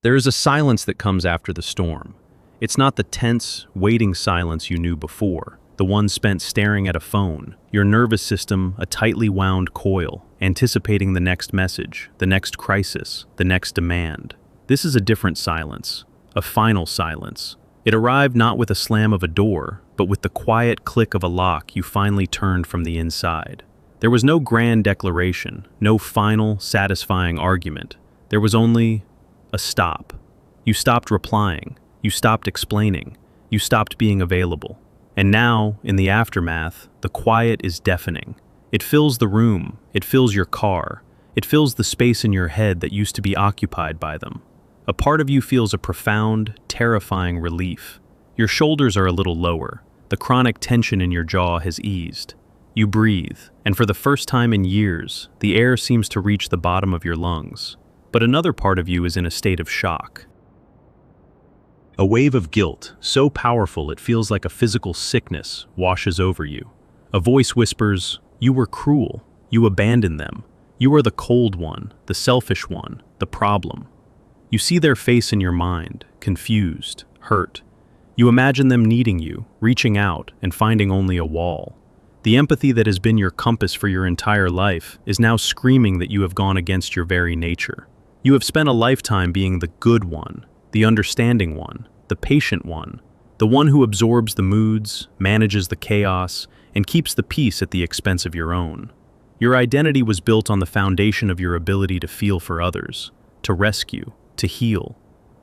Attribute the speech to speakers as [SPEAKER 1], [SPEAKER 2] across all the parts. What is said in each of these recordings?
[SPEAKER 1] There is a silence that comes after the storm. It's not the tense, waiting silence you knew before, the one spent staring at a phone, your nervous system a tightly wound coil, anticipating the next message, the next crisis, the next demand. This is a different silence, a final silence. It arrived not with a slam of a door, but with the quiet click of a lock you finally turned from the inside. There was no grand declaration, no final, satisfying argument. There was only a stop. You stopped replying. You stopped explaining. You stopped being available. And now, in the aftermath, the quiet is deafening. It fills the room. It fills your car. It fills the space in your head that used to be occupied by them. A part of you feels a profound, terrifying relief. Your shoulders are a little lower. The chronic tension in your jaw has eased. You breathe, and for the first time in years, the air seems to reach the bottom of your lungs. But another part of you is in a state of shock. A wave of guilt, so powerful it feels like a physical sickness, washes over you. A voice whispers, "You were cruel. You abandoned them. You are the cold one, the selfish one, the problem." You see their face in your mind, confused, hurt. You imagine them needing you, reaching out, and finding only a wall. The empathy that has been your compass for your entire life is now screaming that you have gone against your very nature. You have spent a lifetime being the good one, the understanding one, the patient one, the one who absorbs the moods, manages the chaos, and keeps the peace at the expense of your own. Your identity was built on the foundation of your ability to feel for others, to rescue, to heal.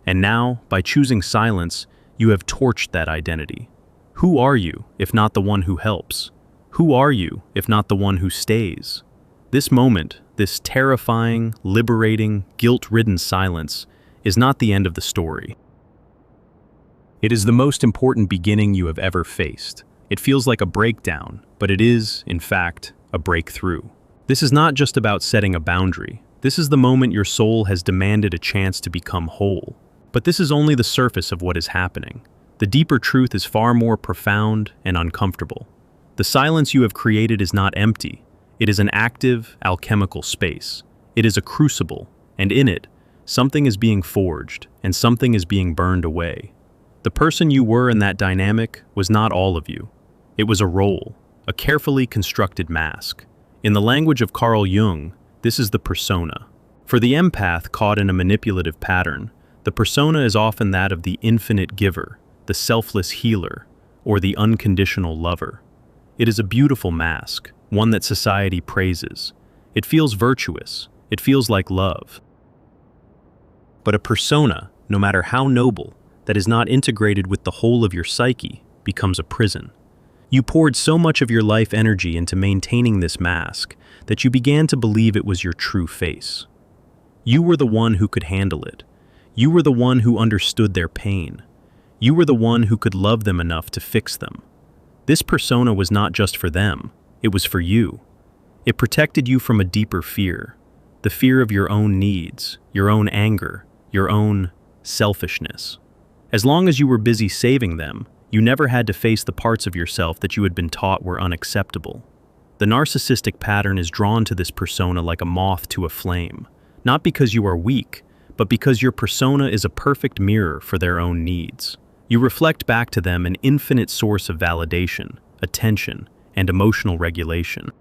[SPEAKER 1] And now, by choosing silence, you have torched that identity. Who are you, if not the one who helps? Who are you, if not the one who stays? This moment, this terrifying, liberating, guilt-ridden silence, is not the end of the story. It is the most important beginning you have ever faced. It feels like a breakdown, but it is, in fact, a breakthrough. This is not just about setting a boundary. This is the moment your soul has demanded a chance to become whole. But this is only the surface of what is happening. The deeper truth is far more profound and uncomfortable. The silence you have created is not empty. It is an active, alchemical space. It is a crucible, and in it, something is being forged, and something is being burned away. The person you were in that dynamic was not all of you. It was a role, a carefully constructed mask. In the language of Carl Jung, this is the persona. For the empath caught in a manipulative pattern, the persona is often that of the infinite giver, the selfless healer, or the unconditional lover. It is a beautiful mask, one that society praises. It feels virtuous. It feels like love. But a persona, no matter how noble, that is not integrated with the whole of your psyche, becomes a prison. You poured so much of your life energy into maintaining this mask that you began to believe it was your true face. You were the one who could handle it. You were the one who understood their pain. You were the one who could love them enough to fix them. This persona was not just for them, it was for you. It protected you from a deeper fear, the fear of your own needs, your own anger, your own selfishness. As long as you were busy saving them, you never had to face the parts of yourself that you had been taught were unacceptable. The narcissistic pattern is drawn to this persona like a moth to a flame, not because you are weak, but because your persona is a perfect mirror for their own needs. You reflect back to them an infinite source of validation, attention, and emotional regulation.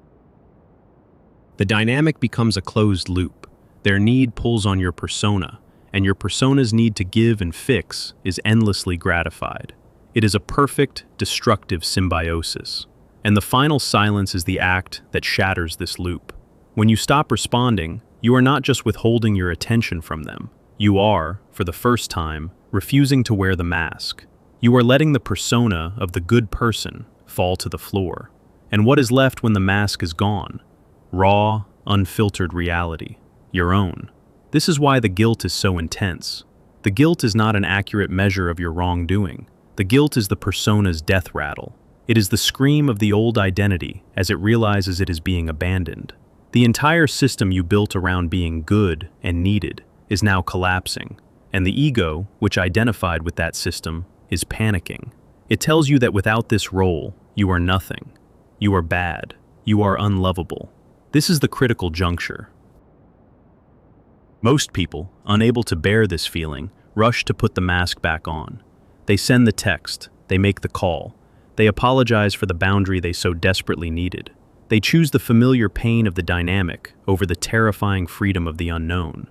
[SPEAKER 1] The dynamic becomes a closed loop. Their need pulls on your persona, and your persona's need to give and fix is endlessly gratified. It is a perfect, destructive symbiosis. And the final silence is the act that shatters this loop. When you stop responding, you are not just withholding your attention from them. You are, for the first time, refusing to wear the mask. You are letting the persona of the good person fall to the floor. And what is left when the mask is gone? Raw, unfiltered reality. Your own. This is why the guilt is so intense. The guilt is not an accurate measure of your wrongdoing. The guilt is the persona's death rattle. It is the scream of the old identity as it realizes it is being abandoned. The entire system you built around being good and needed is now collapsing, and the ego, which identified with that system, is panicking. It tells you that without this role, you are nothing. You are bad. You are unlovable. This is the critical juncture. Most people, unable to bear this feeling, rush to put the mask back on. They send the text, they make the call, they apologize for the boundary they so desperately needed. They choose the familiar pain of the dynamic over the terrifying freedom of the unknown.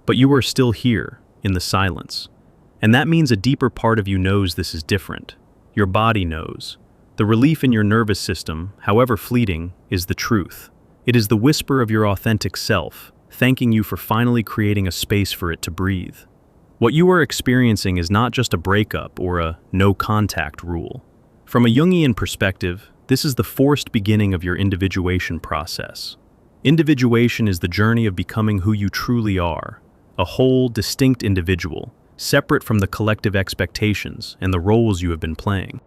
[SPEAKER 1] But you are still here, in the silence. And that means a deeper part of you knows this is different. Your body knows. The relief in your nervous system, however fleeting, is the truth. It is the whisper of your authentic self, thanking you for finally creating a space for it to breathe. What you are experiencing is not just a breakup or a no-contact rule. From a Jungian perspective, this is the forced beginning of your individuation process. Individuation is the journey of becoming who you truly are, a whole, distinct individual, separate from the collective expectations and the roles you have been playing.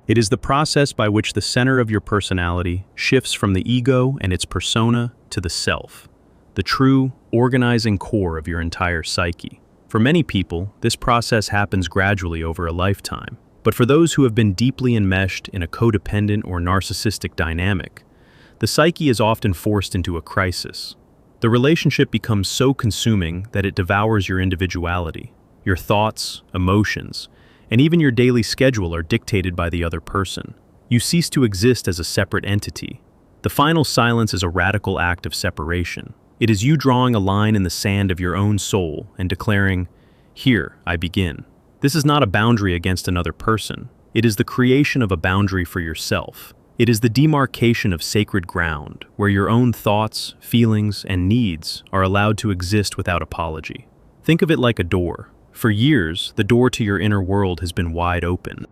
[SPEAKER 1] It is the process by which the center of your personality shifts from the ego and its persona to the self, the true, organizing core of your entire psyche. For many people, this process happens gradually over a lifetime. But for those who have been deeply enmeshed in a codependent or narcissistic dynamic, the psyche is often forced into a crisis. The relationship becomes so consuming that it devours your individuality. Your thoughts, emotions, and even your daily schedule are dictated by the other person. You cease to exist as a separate entity. The final silence is a radical act of separation. It is you drawing a line in the sand of your own soul and declaring, "Here, I begin." This is not a boundary against another person. It is the creation of a boundary for yourself. It is the demarcation of sacred ground, where your own thoughts, feelings, and needs are allowed to exist without apology. Think of it like a door. For years, the door to your inner world has been wide open.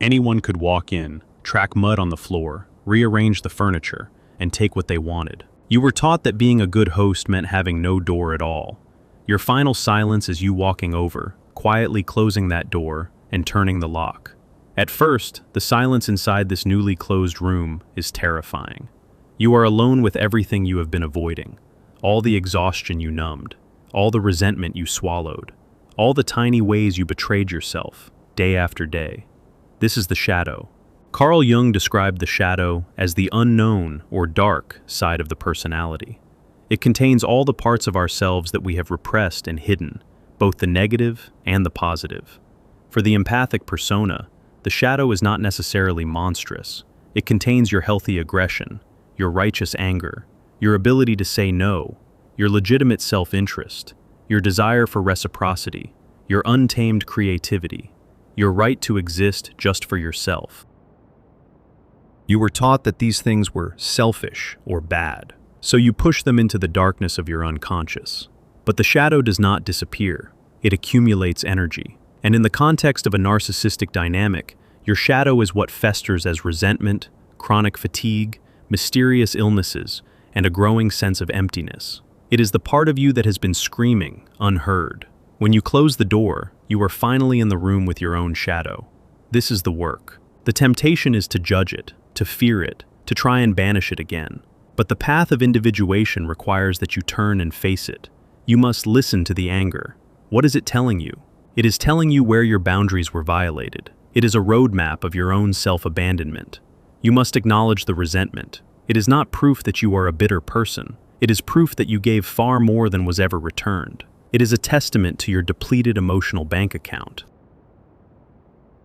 [SPEAKER 1] Anyone could walk in, track mud on the floor, rearrange the furniture, and take what they wanted. You were taught that being a good host meant having no door at all. Your final silence is you walking over, quietly closing that door, and turning the lock. At first, the silence inside this newly closed room is terrifying. You are alone with everything you have been avoiding, all the exhaustion you numbed, all the resentment you swallowed, all the tiny ways you betrayed yourself, day after day. This is the shadow. Carl Jung described the shadow as the unknown or dark side of the personality. It contains all the parts of ourselves that we have repressed and hidden, both the negative and the positive. For the empathic persona, the shadow is not necessarily monstrous. It contains your healthy aggression, your righteous anger, your ability to say no, your legitimate self-interest, your desire for reciprocity, your untamed creativity, your right to exist just for yourself. You were taught that these things were selfish or bad, so you push them into the darkness of your unconscious. But the shadow does not disappear. It accumulates energy. And in the context of a narcissistic dynamic, your shadow is what festers as resentment, chronic fatigue, mysterious illnesses, and a growing sense of emptiness. It is the part of you that has been screaming, unheard. When you close the door, you are finally in the room with your own shadow. This is the work. The temptation is to judge it, to fear it, to try and banish it again. But the path of individuation requires that you turn and face it. You must listen to the anger. What is it telling you? It is telling you where your boundaries were violated. It is a roadmap of your own self-abandonment. You must acknowledge the resentment. It is not proof that you are a bitter person. It is proof that you gave far more than was ever returned. It is a testament to your depleted emotional bank account.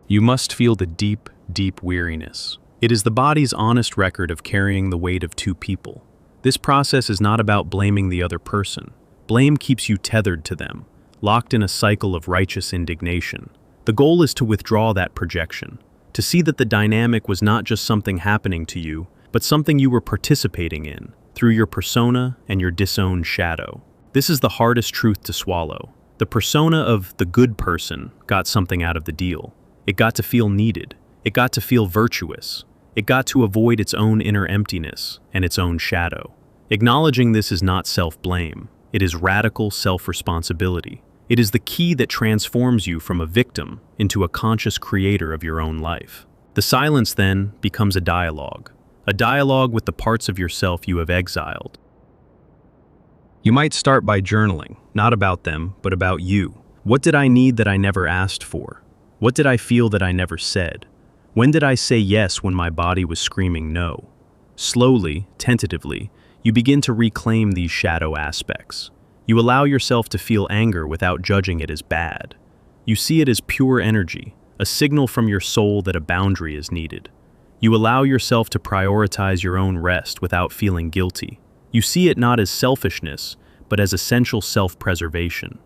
[SPEAKER 1] You must feel the deep, deep weariness. It is the body's honest record of carrying the weight of two people. This process is not about blaming the other person. Blame keeps you tethered to them, locked in a cycle of righteous indignation. The goal is to withdraw that projection, to see that the dynamic was not just something happening to you, but something you were participating in, through your persona and your disowned shadow. This is the hardest truth to swallow. The persona of the good person got something out of the deal. It got to feel needed. It got to feel virtuous. It got to avoid its own inner emptiness and its own shadow. Acknowledging this is not self-blame. It is radical self-responsibility. It is the key that transforms you from a victim into a conscious creator of your own life. The silence then becomes a dialogue with the parts of yourself you have exiled. You might start by journaling, not about them, but about you. What did I need that I never asked for? What did I feel that I never said? When did I say yes when my body was screaming no? Slowly, tentatively, you begin to reclaim these shadow aspects. You allow yourself to feel anger without judging it as bad. You see it as pure energy, a signal from your soul that a boundary is needed. You allow yourself to prioritize your own rest without feeling guilty. You see it not as selfishness, but as essential self-preservation.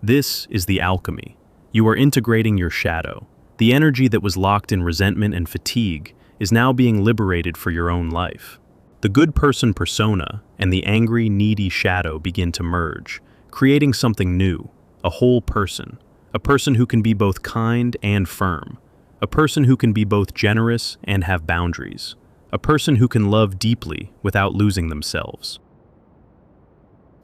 [SPEAKER 1] This is the alchemy. You are integrating your shadow. The energy that was locked in resentment and fatigue is now being liberated for your own life. The good person persona and the angry, needy shadow begin to merge, creating something new, a whole person. A person who can be both kind and firm. A person who can be both generous and have boundaries. A person who can love deeply without losing themselves.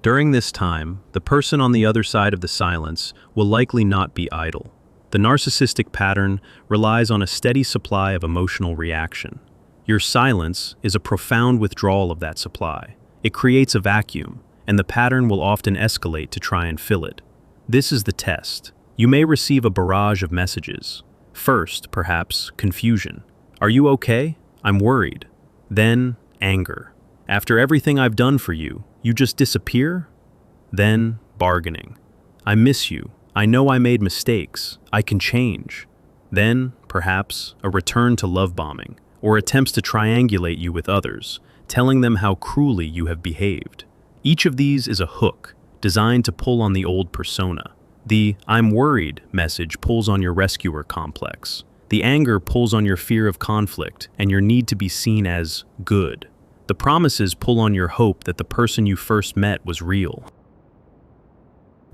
[SPEAKER 1] During this time, the person on the other side of the silence will likely not be idle. The narcissistic pattern relies on a steady supply of emotional reaction. Your silence is a profound withdrawal of that supply. It creates a vacuum, and the pattern will often escalate to try and fill it. This is the test. You may receive a barrage of messages. First, perhaps, confusion. Are you okay? I'm worried. Then, anger. After everything I've done for you, you just disappear? Then, bargaining. I miss you. I know I made mistakes. I can change. Then, perhaps, a return to love bombing, or attempts to triangulate you with others, telling them how cruelly you have behaved. Each of these is a hook, designed to pull on the old persona. The "I'm worried" message pulls on your rescuer complex. The anger pulls on your fear of conflict and your need to be seen as good. The promises pull on your hope that the person you first met was real.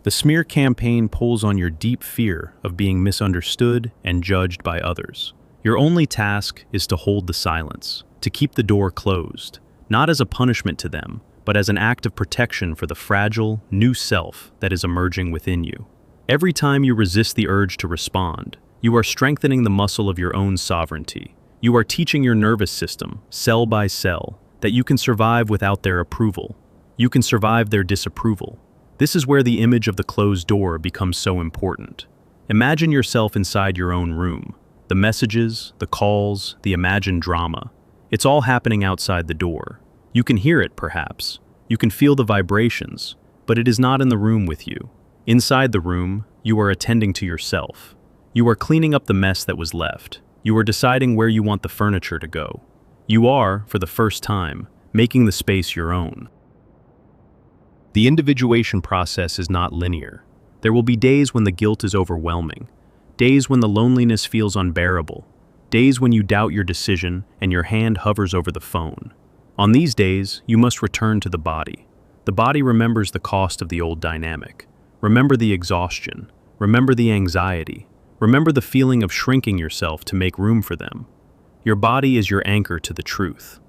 [SPEAKER 1] The smear campaign pulls on your deep fear of being misunderstood and judged by others. Your only task is to hold the silence, to keep the door closed, not as a punishment to them, but as an act of protection for the fragile, new self that is emerging within you. Every time you resist the urge to respond, you are strengthening the muscle of your own sovereignty. You are teaching your nervous system, cell by cell, that you can survive without their approval. You can survive their disapproval. This is where the image of the closed door becomes so important. Imagine yourself inside your own room. The messages, the calls, the imagined drama. It's all happening outside the door. You can hear it, perhaps. You can feel the vibrations, but it is not in the room with you. Inside the room, you are attending to yourself. You are cleaning up the mess that was left. You are deciding where you want the furniture to go. You are, for the first time, making the space your own. The individuation process is not linear. There will be days when the guilt is overwhelming, days when the loneliness feels unbearable, days when you doubt your decision and your hand hovers over the phone. On these days, you must return to the body. The body remembers the cost of the old dynamic. Remember the exhaustion. Remember the anxiety. Remember the feeling of shrinking yourself to make room for them. Your body is your anchor to the truth.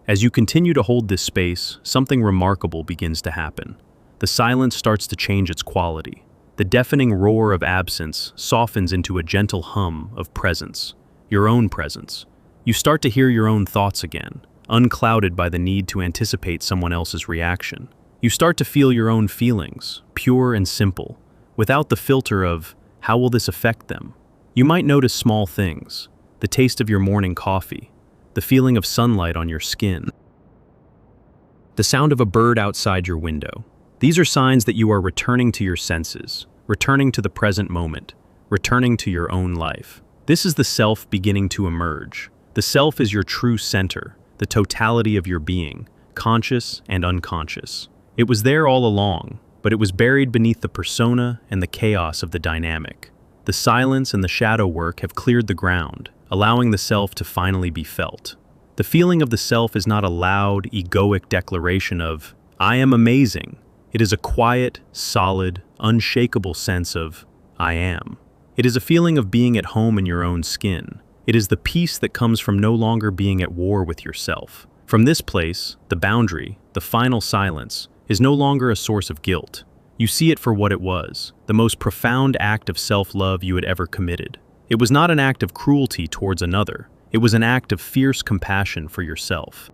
[SPEAKER 1] As you continue to hold this space, something remarkable begins to happen. The silence starts to change its quality. The deafening roar of absence softens into a gentle hum of presence, your own presence. You start to hear your own thoughts again, unclouded by the need to anticipate someone else's reaction. You start to feel your own feelings, pure and simple, without the filter of, how will this affect them? You might notice small things, the taste of your morning coffee, the feeling of sunlight on your skin, the sound of a bird outside your window. These are signs that you are returning to your senses, returning to the present moment, returning to your own life. This is the self beginning to emerge. The self is your true center, the totality of your being, conscious and unconscious. It was there all along, but it was buried beneath the persona and the chaos of the dynamic. The silence and the shadow work have cleared the ground, allowing the self to finally be felt. The feeling of the self is not a loud, egoic declaration of, I am amazing. It is a quiet, solid, unshakable sense of, I am. It is a feeling of being at home in your own skin. It is the peace that comes from no longer being at war with yourself. From this place, the boundary, the final silence, is no longer a source of guilt. You see it for what it was, the most profound act of self-love you had ever committed. It was not an act of cruelty towards another. It was an act of fierce compassion for yourself.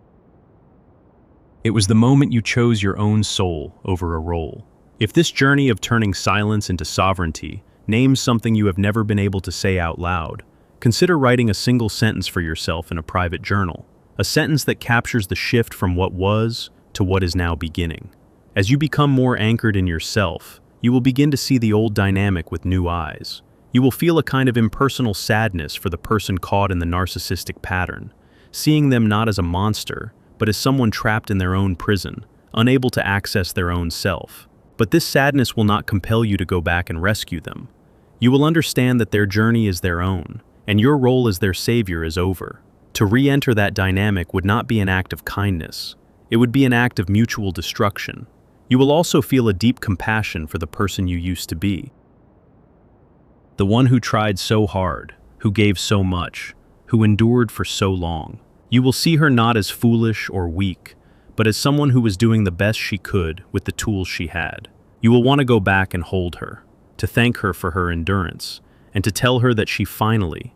[SPEAKER 1] It was the moment you chose your own soul over a role. If this journey of turning silence into sovereignty names something you have never been able to say out loud, consider writing a single sentence for yourself in a private journal. A sentence that captures the shift from what was to what is now beginning. As you become more anchored in yourself, you will begin to see the old dynamic with new eyes. You will feel a kind of impersonal sadness for the person caught in the narcissistic pattern, seeing them not as a monster, but as someone trapped in their own prison, unable to access their own self. But this sadness will not compel you to go back and rescue them. You will understand that their journey is their own, and your role as their savior is over. To re-enter that dynamic would not be an act of kindness. It would be an act of mutual destruction. You will also feel a deep compassion for the person you used to be. The one who tried so hard, who gave so much, who endured for so long. You will see her not as foolish or weak, but as someone who was doing the best she could with the tools she had. You will want to go back and hold her, to thank her for her endurance, and to tell her that she finally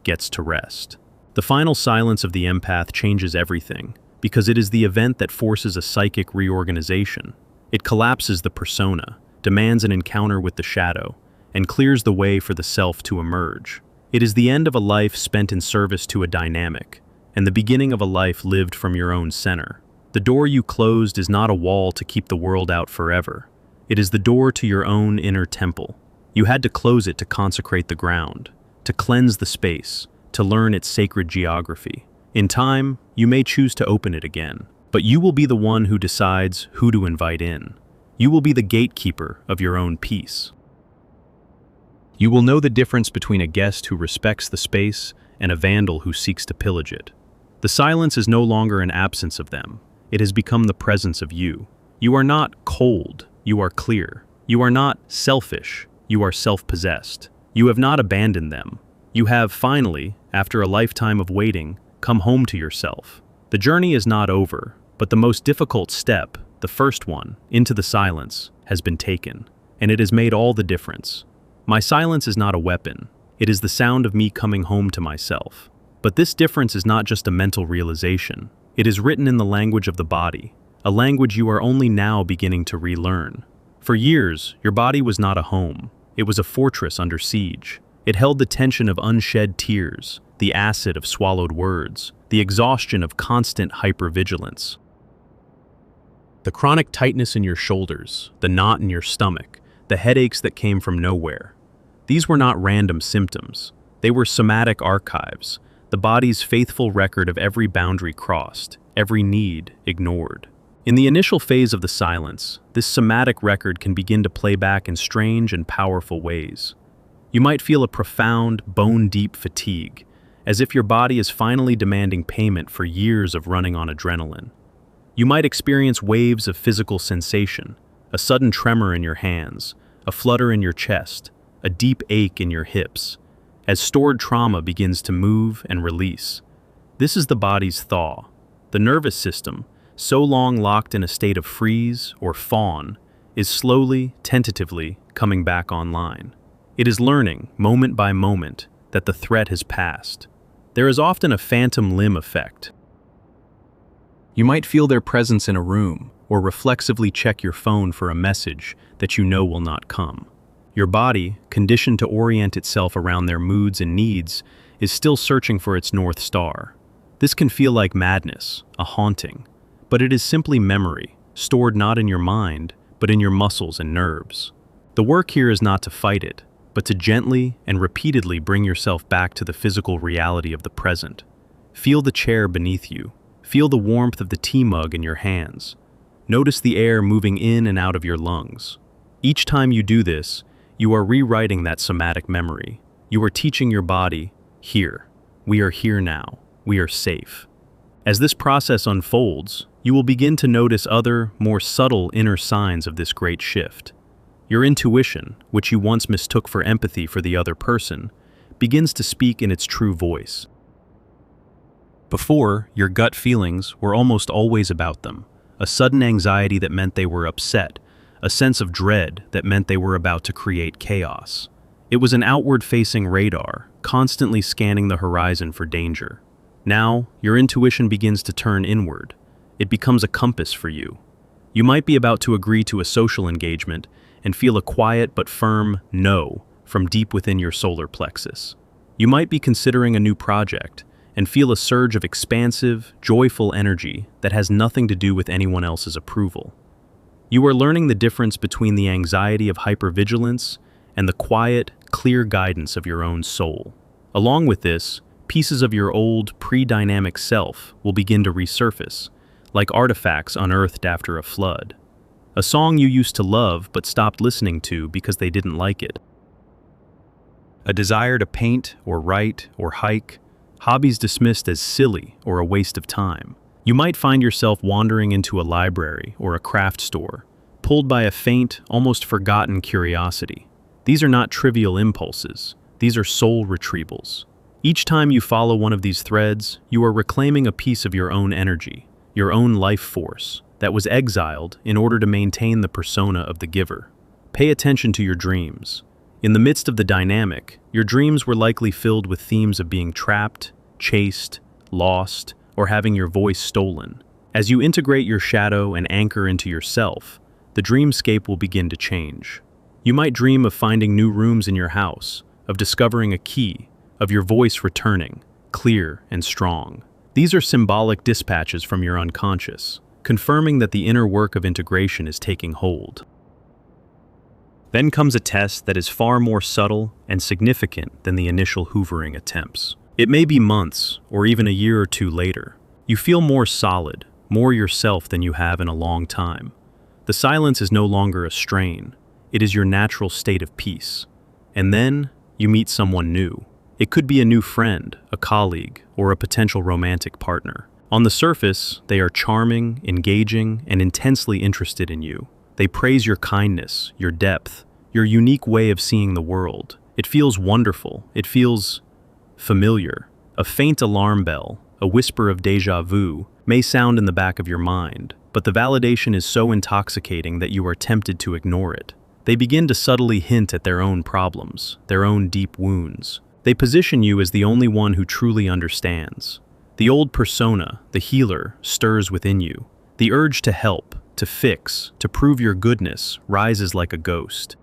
[SPEAKER 1] gets to rest. The final silence of the empath changes everything, because it is the event that forces a psychic reorganization. It collapses the persona, demands an encounter with the shadow, and clears the way for the self to emerge. It is the end of a life spent in service to a dynamic, and the beginning of a life lived from your own center. The door you closed is not a wall to keep the world out forever. It is the door to your own inner temple. You had to close it to consecrate the ground, to cleanse the space, to learn its sacred geography. In time, you may choose to open it again, but you will be the one who decides who to invite in. You will be the gatekeeper of your own peace. You will know the difference between a guest who respects the space and a vandal who seeks to pillage it. The silence is no longer an absence of them. It has become the presence of you. You are not cold, you are clear. You are not selfish, you are self-possessed. You have not abandoned them. You have finally, after a lifetime of waiting, come home to yourself. The journey is not over, but the most difficult step, the first one, into the silence, has been taken, and it has made all the difference. My silence is not a weapon. It is the sound of me coming home to myself. But this difference is not just a mental realization. It is written in the language of the body, a language you are only now beginning to relearn. For years, your body was not a home. It was a fortress under siege. It held the tension of unshed tears, the acid of swallowed words, the exhaustion of constant hypervigilance. The chronic tightness in your shoulders, the knot in your stomach, the headaches that came from nowhere. These were not random symptoms. They were somatic archives, the body's faithful record of every boundary crossed, every need ignored. In the initial phase of the silence, this somatic record can begin to play back in strange and powerful ways. You might feel a profound, bone-deep fatigue, as if your body is finally demanding payment for years of running on adrenaline. You might experience waves of physical sensation, a sudden tremor in your hands, a flutter in your chest, a deep ache in your hips, as stored trauma begins to move and release. This is the body's thaw. The nervous system, so long locked in a state of freeze or fawn, is slowly, tentatively coming back online. It is learning, moment by moment, that the threat has passed. There is often a phantom limb effect. You might feel their presence in a room, or reflexively check your phone for a message that you know will not come. Your body, conditioned to orient itself around their moods and needs, is still searching for its North Star. This can feel like madness, a haunting, but it is simply memory, stored not in your mind, but in your muscles and nerves. The work here is not to fight it, but to gently and repeatedly bring yourself back to the physical reality of the present. Feel the chair beneath you. Feel the warmth of the tea mug in your hands. Notice the air moving in and out of your lungs. Each time you do this, you are rewriting that somatic memory. You are teaching your body, here. We are here now. We are safe. As this process unfolds, you will begin to notice other, more subtle inner signs of this great shift. Your intuition, which you once mistook for empathy for the other person, begins to speak in its true voice. Before, your gut feelings were almost always about them, a sudden anxiety that meant they were upset, a sense of dread that meant they were about to create chaos. It was an outward-facing radar, constantly scanning the horizon for danger. Now, your intuition begins to turn inward. It becomes a compass for you. You might be about to agree to a social engagement and feel a quiet but firm no from deep within your solar plexus. You might be considering a new project, and feel a surge of expansive, joyful energy that has nothing to do with anyone else's approval. You are learning the difference between the anxiety of hypervigilance and the quiet, clear guidance of your own soul. Along with this, pieces of your old, pre-dynamic self will begin to resurface, like artifacts unearthed after a flood. A song you used to love but stopped listening to because they didn't like it. A desire to paint or write or hike, hobbies dismissed as silly or a waste of time. You might find yourself wandering into a library or a craft store, pulled by a faint, almost forgotten curiosity. These are not trivial impulses. These are soul retrievals. Each time you follow one of these threads, you are reclaiming a piece of your own energy, your own life force, that was exiled in order to maintain the persona of the giver. Pay attention to your dreams. In the midst of the dynamic, your dreams were likely filled with themes of being trapped, chased, lost, or having your voice stolen. As you integrate your shadow and anchor into yourself, the dreamscape will begin to change. You might dream of finding new rooms in your house, of discovering a key, of your voice returning, clear and strong. These are symbolic dispatches from your unconscious, confirming that the inner work of integration is taking hold. Then comes a test that is far more subtle and significant than the initial hoovering attempts. It may be months, or even a year or two later. You feel more solid, more yourself than you have in a long time. The silence is no longer a strain. It is your natural state of peace. And then, you meet someone new. It could be a new friend, a colleague, or a potential romantic partner. On the surface, they are charming, engaging, and intensely interested in you. They praise your kindness, your depth, your unique way of seeing the world. It feels wonderful. It feels familiar. A faint alarm bell, a whisper of déjà vu, may sound in the back of your mind, but the validation is so intoxicating that you are tempted to ignore it. They begin to subtly hint at their own problems, their own deep wounds. They position you as the only one who truly understands. The old persona, the healer, stirs within you. The urge to help, to fix, to prove your goodness rises like a ghost.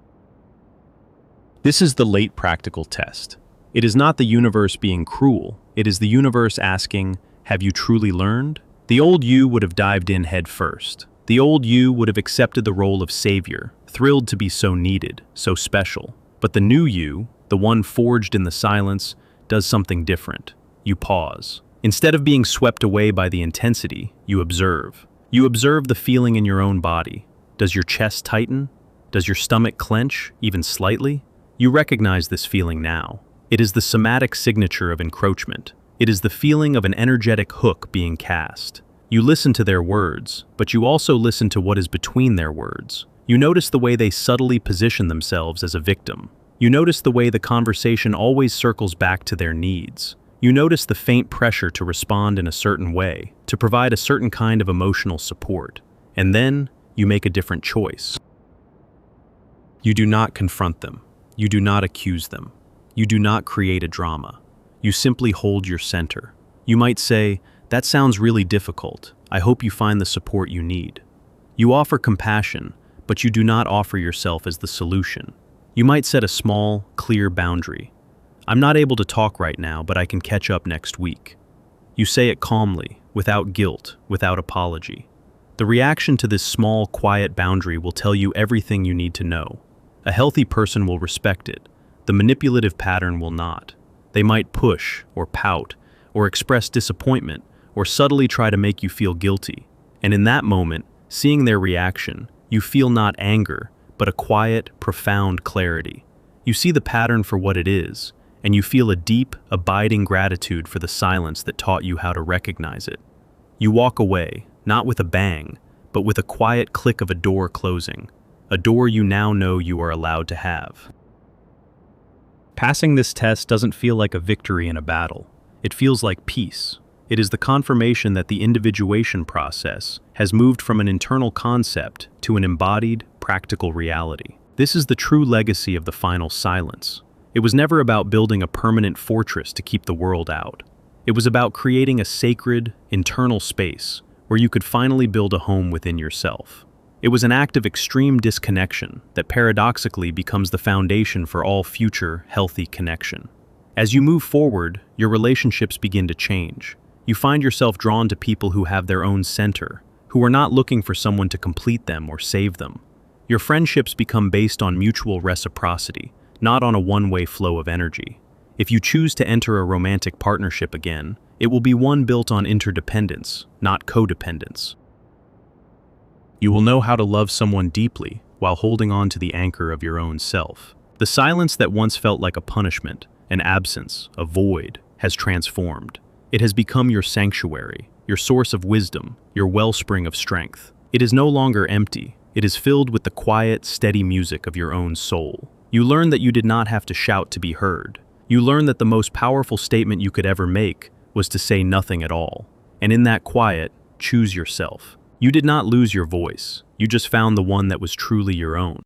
[SPEAKER 1] This is the late practical test. It is not the universe being cruel. It is the universe asking, have you truly learned? The old you would have dived in head first. The old you would have accepted the role of savior, thrilled to be so needed, so special. But the new you, the one forged in the silence, does something different. You pause. Instead of being swept away by the intensity, you observe. You observe the feeling in your own body. Does your chest tighten? Does your stomach clench, even slightly? You recognize this feeling now. It is the somatic signature of encroachment. It is the feeling of an energetic hook being cast. You listen to their words, but you also listen to what is between their words. You notice the way they subtly position themselves as a victim. You notice the way the conversation always circles back to their needs. You notice the faint pressure to respond in a certain way, to provide a certain kind of emotional support. And then, you make a different choice. You do not confront them. You do not accuse them. You do not create a drama. You simply hold your center. You might say, that sounds really difficult. I hope you find the support you need. You offer compassion, but you do not offer yourself as the solution. You might set a small, clear boundary. I'm not able to talk right now, but I can catch up next week. You say it calmly, without guilt, without apology. The reaction to this small, quiet boundary will tell you everything you need to know. A healthy person will respect it. The manipulative pattern will not. They might push, or pout, or express disappointment, or subtly try to make you feel guilty. And in that moment, seeing their reaction, you feel not anger, but a quiet, profound clarity. You see the pattern for what it is, and you feel a deep, abiding gratitude for the silence that taught you how to recognize it. You walk away, not with a bang, but with a quiet click of a door closing, a door you now know you are allowed to have. Passing this test doesn't feel like a victory in a battle. It feels like peace. It is the confirmation that the individuation process has moved from an internal concept to an embodied, practical reality. This is the true legacy of the final silence. It was never about building a permanent fortress to keep the world out. It was about creating a sacred, internal space where you could finally build a home within yourself. It was an act of extreme disconnection that paradoxically becomes the foundation for all future, healthy connection. As you move forward, your relationships begin to change. You find yourself drawn to people who have their own center, who are not looking for someone to complete them or save them. Your friendships become based on mutual reciprocity, not on a one-way flow of energy. If you choose to enter a romantic partnership again, it will be one built on interdependence, not codependence. You will know how to love someone deeply while holding on to the anchor of your own self. The silence that once felt like a punishment, an absence, a void, has transformed. It has become your sanctuary, your source of wisdom, your wellspring of strength. It is no longer empty. It is filled with the quiet, steady music of your own soul. You learn that you did not have to shout to be heard. You learn that the most powerful statement you could ever make was to say nothing at all. And in that quiet, choose yourself. You did not lose your voice. You just found the one that was truly your own.